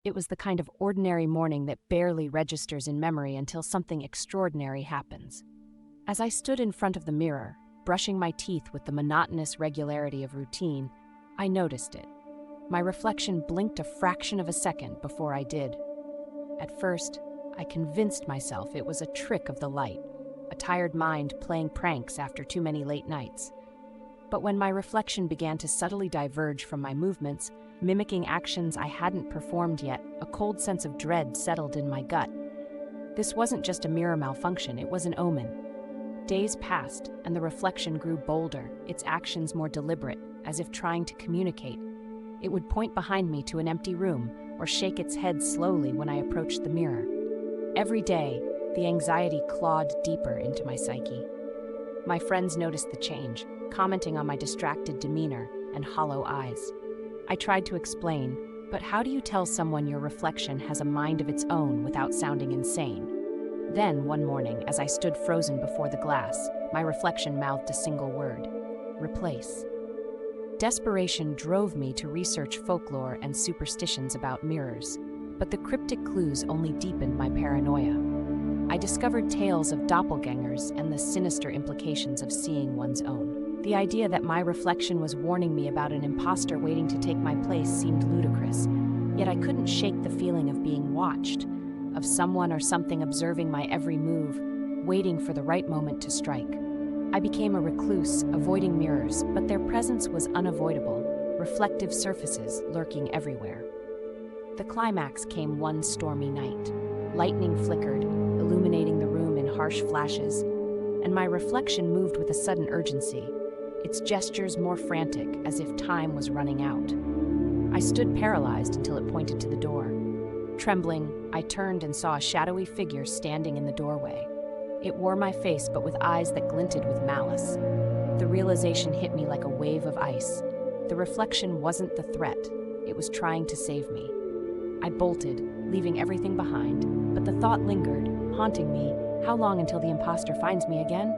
It was the kind of ordinary morning that barely registers in memory until something extraordinary happens. As I stood in front of the mirror, brushing my teeth with the monotonous regularity of routine, I noticed it. My reflection blinked a fraction of a second before I did. At first, I convinced myself it was a trick of the light, a tired mind playing pranks after too many late nights. But when my reflection began to subtly diverge from my movements, mimicking actions I hadn't performed yet, a cold sense of dread settled in my gut. This wasn't just a mirror malfunction, it was an omen. Days passed, and the reflection grew bolder, its actions more deliberate, as if trying to communicate. It would point behind me to an empty room, or shake its head slowly when I approached the mirror. Every day, the anxiety clawed deeper into my psyche. My friends noticed the change, commenting on my distracted demeanor and hollow eyes. I tried to explain, but how do you tell someone your reflection has a mind of its own without sounding insane? Then, one morning, as I stood frozen before the glass, my reflection mouthed a single word: replace. Desperation drove me to research folklore and superstitions about mirrors, but the cryptic clues only deepened my paranoia. I discovered tales of doppelgangers and the sinister implications of seeing one's own. The idea that my reflection was warning me about an imposter waiting to take my place seemed ludicrous, yet I couldn't shake the feeling of being watched, of someone or something observing my every move, waiting for the right moment to strike. I became a recluse, avoiding mirrors, but their presence was unavoidable, reflective surfaces lurking everywhere. The climax came one stormy night. Lightning flickered, illuminating the room in harsh flashes, and my reflection moved with a sudden urgency, its gestures more frantic, as if time was running out. I stood paralyzed until it pointed to the door. Trembling, I turned and saw a shadowy figure standing in the doorway. It wore my face, but with eyes that glinted with malice. The realization hit me like a wave of ice. The reflection wasn't the threat, it was trying to save me. I bolted, leaving everything behind, but the thought lingered, haunting me. How long until the imposter finds me again?